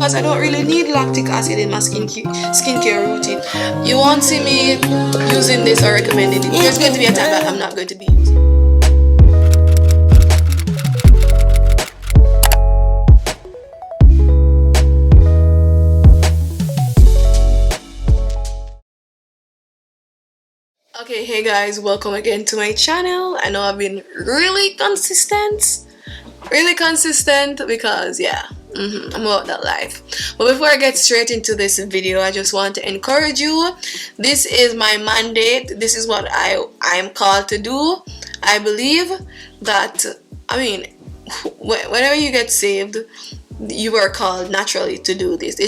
because I don't really need lactic acid in my skincare routine. You won't see me using this or recommending it. There's going to be a time that I'm not going to be using it. Okay, hey guys, welcome again to my channel. I know I've been really consistent because yeah, I'm about that life. But before I get straight into this video, I just want to encourage you. This is my mandate. This is what I'm called to do. I believe that, whenever you get saved, you are called naturally to do this.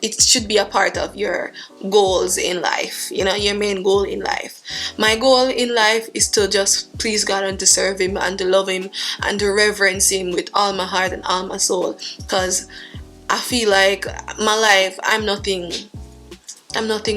It should be a part of your goals in life, you know, your main goal in life. My goal in life is to just please God and to serve Him and to love Him and to reverence Him with all my heart and all my soul, because I feel like my life, I'm nothing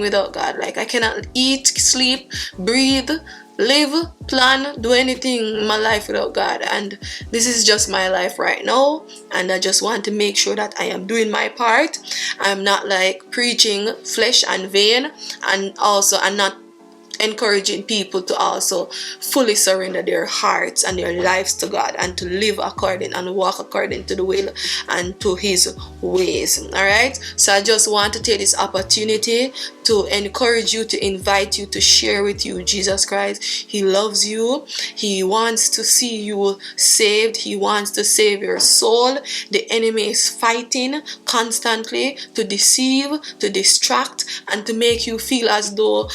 without God. Like, I cannot eat, sleep, breathe, live, plan, do anything in my life without God. And this is just my life right now, and I just want to make sure that I am doing my part. I'm not like preaching flesh and vein, and also I'm not encouraging people to also fully surrender their hearts and their lives to God and to live according and walk according to the will and to His ways. All right, so I just want to take this opportunity to encourage you, to invite you, to share with you Jesus Christ. He loves you. He wants to see you saved. He wants to save your soul. The enemy is fighting constantly to deceive, to distract, and to make you feel as though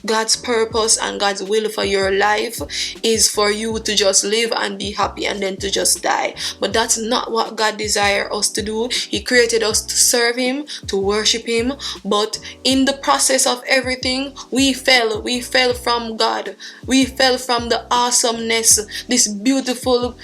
God's purpose and God's will for your life is for you to just live and be happy and then to just die. But that's not what God desires us to do. He created us to serve Him, to worship Him. But in the process of everything, we fell. We fell from God. We fell from the awesomeness, this beautiful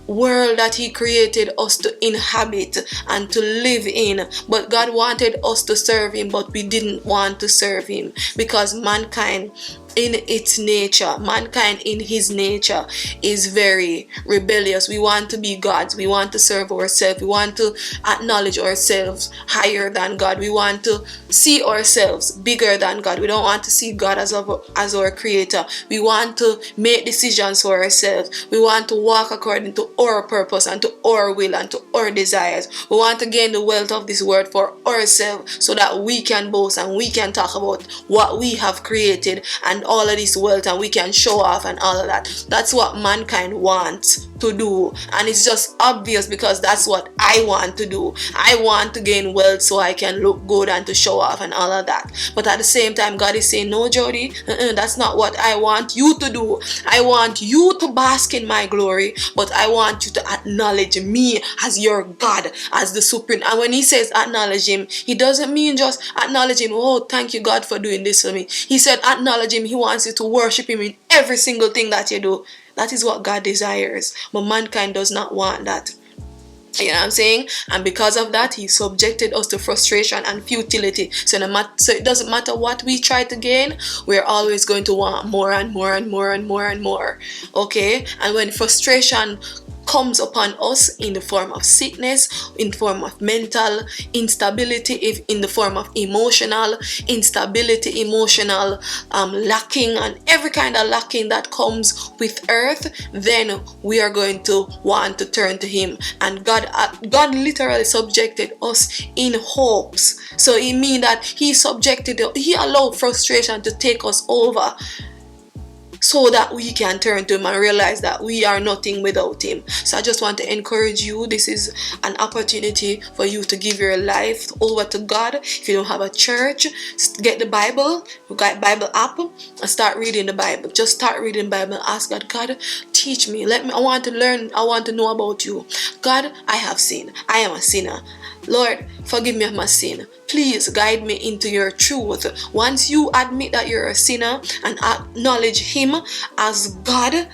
world that He created us to inhabit and to live in. But God wanted us to serve Him, but we didn't want to serve Him, because mankind in its nature, mankind in his nature is very rebellious. We want to be gods. We want to serve ourselves. We want to acknowledge ourselves higher than God. We want to see ourselves bigger than God. We don't want to see God as our creator. We want to make decisions for ourselves. We want to walk according to our purpose and to our will and to our desires. We want to gain the wealth of this world for ourselves so that we can boast and we can talk about what we have created and all of this wealth, and we can show off and all of that. That's what mankind wants to do, and it's just obvious because that's what I want to do. I want to gain wealth so I can look good and to show off and all of that. But at the same time, God is saying, no, Jody, that's not what I want you to do. I want you to bask in my glory, but I want you to acknowledge me as your God, as the supreme. And when He says acknowledge Him, He doesn't mean just acknowledge Him, oh, thank you God for doing this for me. He said acknowledge Him. He wants you to worship Him in every single thing that you do. That is what God desires. But mankind does not want that. You know what I'm saying? And because of that, He subjected us to frustration and futility. So it doesn't matter what we try to gain, we're always going to want more and more and more and more and more. Okay? And when frustration comes upon us in the form of sickness, in the form of mental instability, if in the form of emotional instability, emotional lacking, and every kind of lacking that comes with earth, then we are going to want to turn to Him. And God literally subjected us in hopes. So it means that He allowed frustration to take us over, so that we can turn to Him and realize that we are nothing without Him. So I just want to encourage you. This is an opportunity for you to give your life over to God. If you don't have a church, get the Bible. You got Bible app and start reading the Bible. Just start reading the Bible. Ask God, God, teach me. I want to learn. I want to know about you. God, I have sinned. I am a sinner. Lord, forgive me of my sin. Please guide me into your truth. Once you admit that you're a sinner and acknowledge Him as God,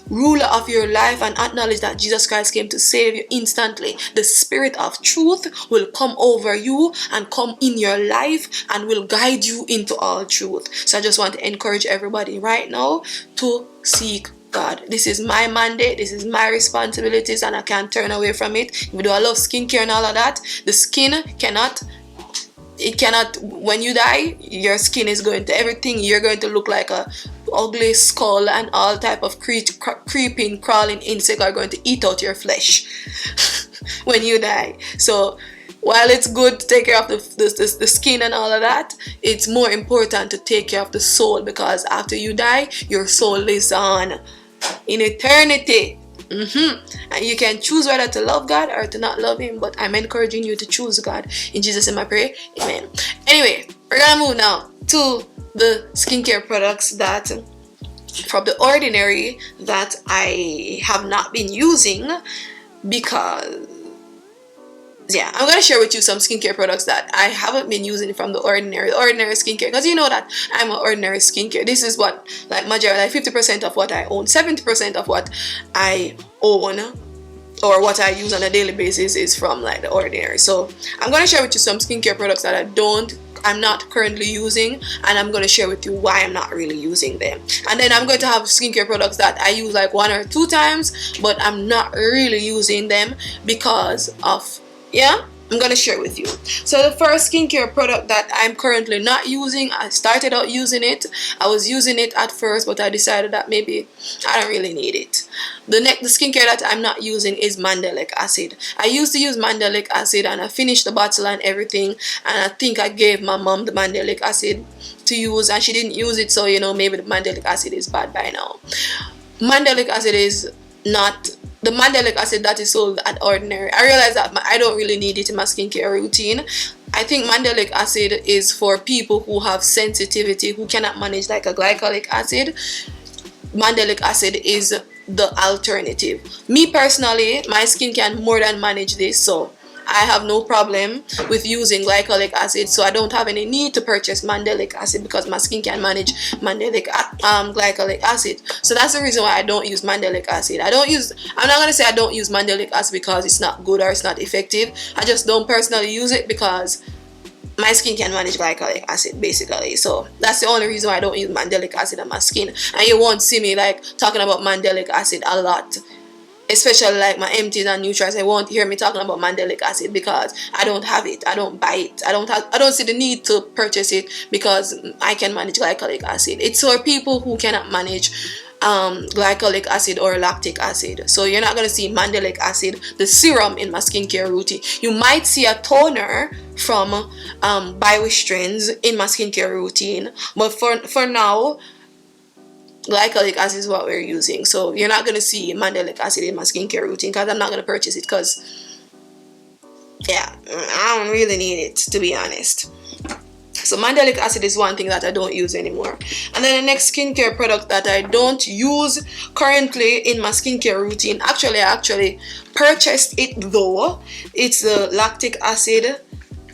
ruler of your life, and acknowledge that Jesus Christ came to save you instantly, the Spirit of truth will come over you and come in your life and will guide you into all truth. So I just want to encourage everybody right now to seek God, this is my mandate, this is my responsibilities, and I can't turn away from it. Even though I love skincare and all of that, the skin cannot, when you die, your skin is going to, everything, you're going to look like a ugly skull, and all type of creeping, crawling insects are going to eat out your flesh when you die. So while it's good to take care of the skin and all of that, it's more important to take care of the soul, because after you die, your soul lives on in eternity. And you can choose whether to love God or to not love Him, but I'm encouraging you to choose God. In Jesus' name I pray, amen. Anyway, we're gonna move now to the skincare products that from the ordinary that I have not been using, because yeah, I'm gonna share with you some skincare products that I haven't been using from the ordinary skincare, because you know that I'm an ordinary skincare. This is what, like, majority, like 50% of what I own, 70% of what I own or what I use on a daily basis is from like the ordinary. So I'm gonna share with you some skincare products that I'm not currently using, and I'm going to share with you why I'm not really using them. And then I'm going to have skincare products that I use like 1 or 2 times, but I'm not really using them because of, yeah, I'm going to share with you. So the first skincare product that I'm currently not using, I started out using it. I was using it at first, but I decided that maybe I don't really need it. The skincare that I'm not using is Mandelic acid. I used to use Mandelic acid, and I finished the bottle and everything, and I think I gave my mom the Mandelic acid to use, and she didn't use it, so you know, maybe the Mandelic acid is bad by now. Mandelic acid is not the Mandelic acid that is sold at ordinary. I realize that I don't really need it in my skincare routine. I think Mandelic acid is for people who have sensitivity, who cannot manage like a glycolic acid. Mandelic acid is the alternative. Me personally, my skin can more than manage this, so I have no problem with using glycolic acid, so I don't have any need to purchase Mandelic acid because my skin can manage glycolic acid. So that's the reason why I don't use Mandelic acid. I'm not gonna say I don't use Mandelic acid because it's not good or it's not effective. I just don't personally use it because my skin can manage glycolic acid basically. So that's the only reason why I don't use Mandelic acid on my skin. And you won't see me like talking about Mandelic acid a lot, especially like my empties and nutrients. I won't hear me talking about Mandelic acid because I don't have it, I don't buy it, I don't see the need to purchase it because I can manage glycolic acid. It's for people who cannot manage glycolic acid or lactic acid. So you're not going to see Mandelic acid, the serum, in my skincare routine. You might see a toner from by Wishtrends in my skincare routine, but for now, glycolic acid is what we're using. So you're not going to see Mandelic acid in my skincare routine because I'm not going to purchase it because, yeah, I don't really need it, to be honest. So Mandelic acid is one thing that I don't use anymore. And then the next skincare product that I don't use currently in my skincare routine, I actually purchased it though. It's the lactic acid.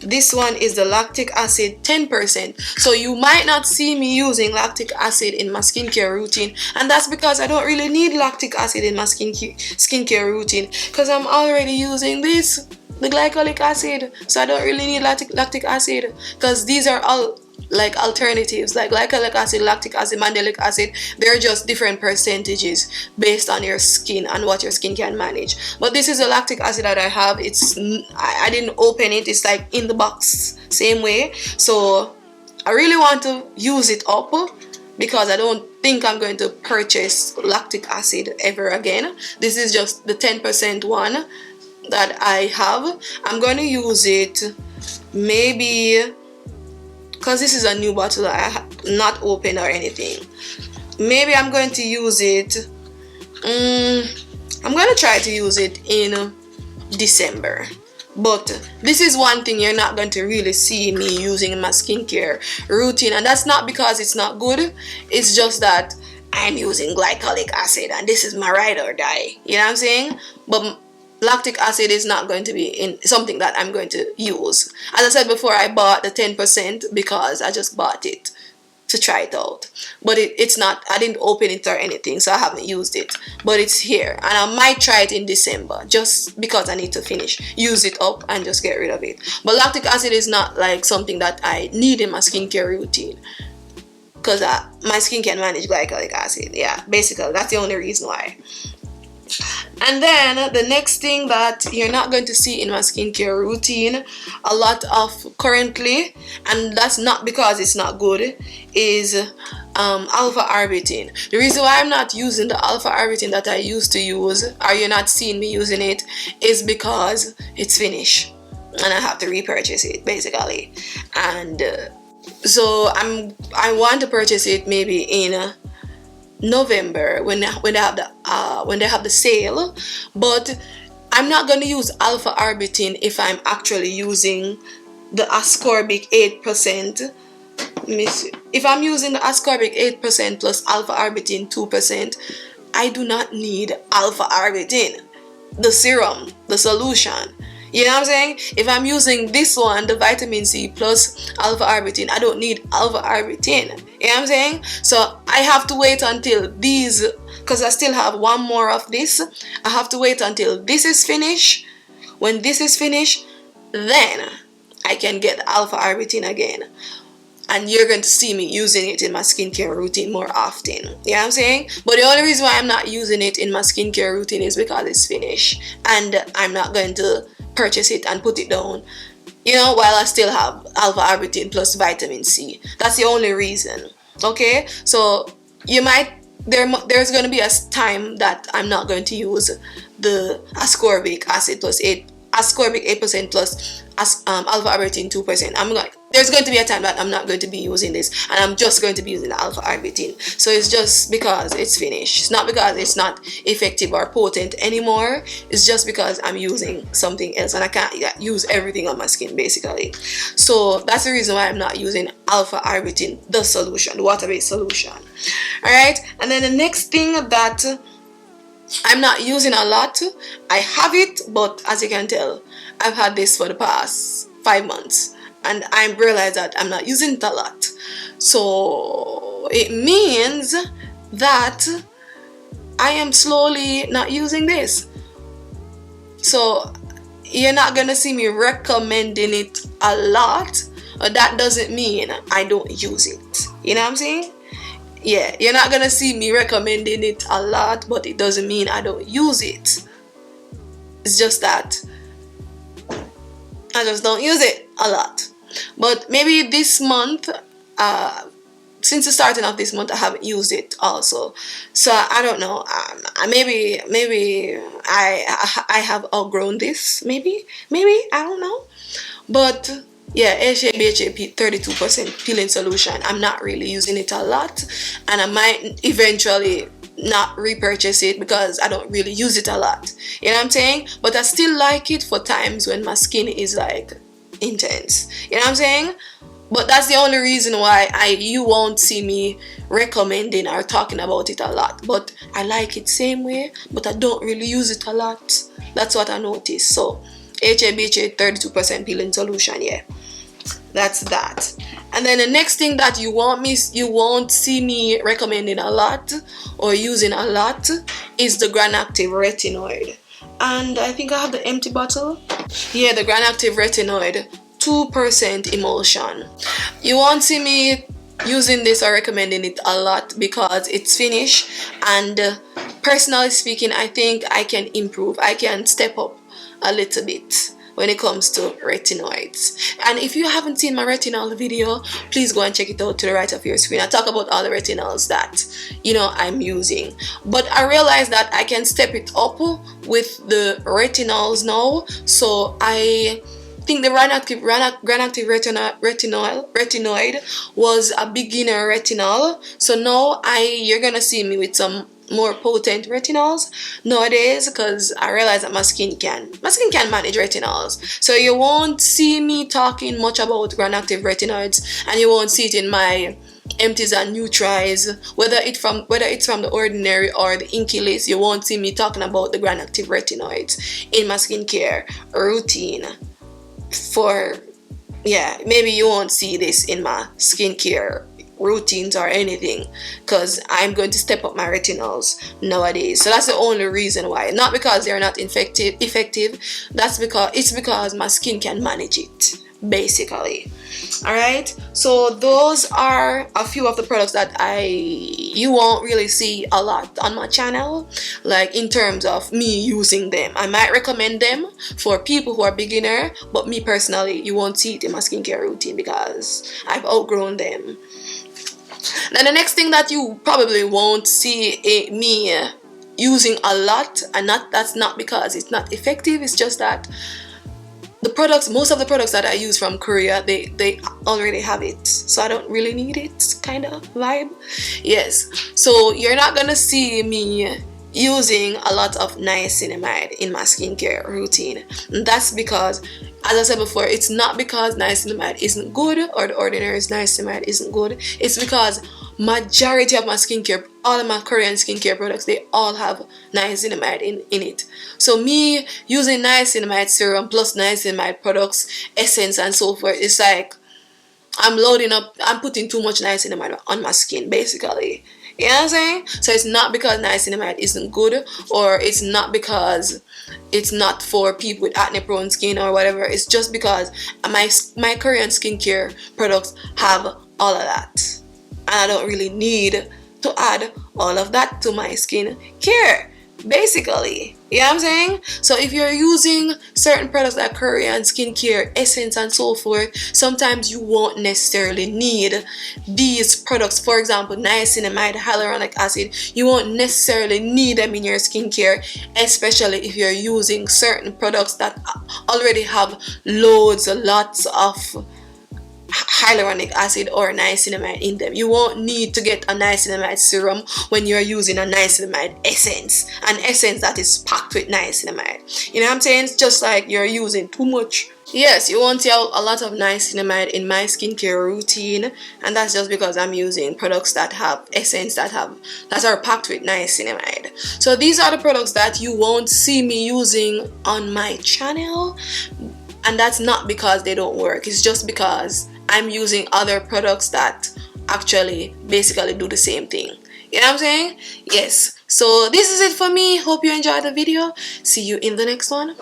This one is the lactic acid 10%. So you might not see me using lactic acid in my skincare routine, and that's because I don't really need lactic acid in my skincare routine because I'm already using this, the glycolic acid. So I don't really need lactic acid because these are all like alternatives, like glycolic acid, lactic acid, Mandelic acid. They're just different percentages based on your skin and what your skin can manage. But this is the lactic acid that I have. I didn't open it, it's like in the box same way. So I really want to use it up because I don't think I'm going to purchase lactic acid ever again. This is just the 10% one that I have. I'm going to use it maybe because this is a new bottle, I have not opened or anything. Maybe I'm going to use it. I'm going to try to use it in December. But this is one thing you're not going to really see me using in my skincare routine, and that's not because it's not good. It's just that I'm using glycolic acid, and this is my ride or die. You know what I'm saying? But lactic acid is not going to be in something that I'm going to use. As I said before, I bought the 10% because I just bought it to try it out. But it's not, I didn't open it or anything, so I haven't used it. But it's here, and I might try it in December just because I need to use it up and just get rid of it. But lactic acid is not like something that I need in my skincare routine, because my skin can manage glycolic acid. Yeah, basically that's the only reason why. And then the next thing that you're not going to see in my skincare routine a lot of currently, and that's not because it's not good, is alpha arbutin. The reason why I'm not using the alpha arbutin that I used to use, or you're not seeing me using it, is because it's finished and I have to repurchase it basically. And so I want to purchase it maybe in November when they have the sale, but I'm not going to use alpha arbutin if I'm actually using the ascorbic 8%. If I'm using the ascorbic 8% plus alpha arbutin 2%, I do not need alpha arbutin, the serum, the solution. You know what I'm saying? If I'm using this one, the vitamin C plus alpha arbutin, I don't need alpha arbutin. You know what I'm saying? So I have to wait until these, because I still have one more of this. I have to wait until this is finished. When this is finished, then I can get alpha arbutin again. And you're going to see me using it in my skincare routine more often. You know what I'm saying? But the only reason why I'm not using it in my skincare routine is because it's finished. And I'm not going to purchase it and put it down, you know, while I still have alpha arbutin plus vitamin C. That's the only reason. Okay? So you might, there's going to be a time that I'm not going to use the ascorbic acid plus 8% plus alpha arbutin 2%. There's going to be a time that I'm not going to be using this, and I'm just going to be using the alpha arbutin. So it's just because it's finished. It's not because it's not effective or potent anymore. It's just because I'm using something else, and I can't use everything on my skin basically. So that's the reason why I'm not using alpha arbutin, the solution, the water-based solution. Alright, and then the next thing that I'm not using a lot, I have it, but as you can tell, I've had this for the past 5 months, and I realize that I'm not using it a lot. So it means that I am slowly not using this. So you're not gonna see me recommending it a lot, but that doesn't mean I don't use it. You know what I'm saying? Yeah, you're not gonna see me recommending it a lot, but it doesn't mean I don't use it. It's just that I just don't use it a lot. But maybe this month, since the starting of this month, I haven't used it also. So I don't know. Maybe I have outgrown this. Maybe I don't know. But yeah, HA 32% peeling solution. I'm not really using it a lot, and I might eventually not repurchase it because I don't really use it a lot. You know what I'm saying? But I still like it for times when my skin is like intense. You know what I'm saying? But that's the only reason why you won't see me recommending or talking about it a lot. But I like it same way, but I don't really use it a lot. That's what I noticed. So HA 32% peeling solution, yeah. That's that. And then the next thing that you won't see me recommending a lot or using a lot is the Grand Active Retinoid. And I think I have the empty bottle. Yeah, the Grand Active Retinoid 2% emulsion. You won't see me using this or recommending it a lot because it's finished, and personally speaking, I think I can improve. I can step up a little bit when it comes to retinoids. And if you haven't seen my retinol video, please go and check it out to the right of your screen. I talk about all the retinols that I'm using, but I realized that I can step it up with the retinols now. So I think the Grand Active Retinoid was a beginner retinol. So now you're gonna see me with some more potent retinols nowadays, because I realize that my skin can manage retinols. So you won't see me talking much about Grand Active Retinoids, and you won't see it in my empties and Nutris, whether it's from the Ordinary or the Inky list. You won't see me talking about the Grand Active Retinoids in my skincare routine. Maybe you won't see this in my skincare routines or anything, because I'm going to step up my retinols nowadays. So that's the only reason why. Not because they're not effective. That's because my skin can manage it. basically. All right, so those are a few of the products that you won't really see a lot on my channel, like in terms of me using them. I might recommend them for people who are beginner, but me personally, you won't see it in my skincare routine because I've outgrown them. Now the next thing that you probably won't see me using a lot, and that's not because it's not effective, it's just that the products, most of the products that I use from Korea, they already have it, so I don't really need it, kind of vibe. Yes, so you're not gonna see me using a lot of niacinamide in my skincare routine. And that's because, as I said before, it's not because niacinamide isn't good or the ordinary niacinamide isn't good. It's because majority of my skincare, all of my Korean skincare products, they all have niacinamide in it. So me using niacinamide serum plus niacinamide products, essence and so forth, it's like I'm putting too much niacinamide on my skin, basically. You know what I'm saying? So it's not because niacinamide isn't good, or it's not because it's not for people with acne prone skin or whatever. It's just because my Korean skincare products have all of that, and I don't really need to add all of that to my skin care, basically. You know what I'm saying? So if you're using certain products like Korean skincare, essence and so forth, sometimes you won't necessarily need these products. For example, niacinamide, hyaluronic acid, you won't necessarily need them in your skincare, especially if you're using certain products that already have lots of hyaluronic acid or niacinamide in them. You won't need to get a niacinamide serum when you're using a niacinamide essence, an essence that is packed with niacinamide. You know what I'm saying? It's just like you're using too much. Yes, you won't see a lot of niacinamide in my skincare routine, and that's just because I'm using products that have essence that are packed with niacinamide. So these are the products that you won't see me using on my channel, and that's not because they don't work. It's just because I'm using other products that actually basically do the same thing. You know what I'm saying? Yes. So this is it for me. Hope you enjoyed the video. See you in the next one.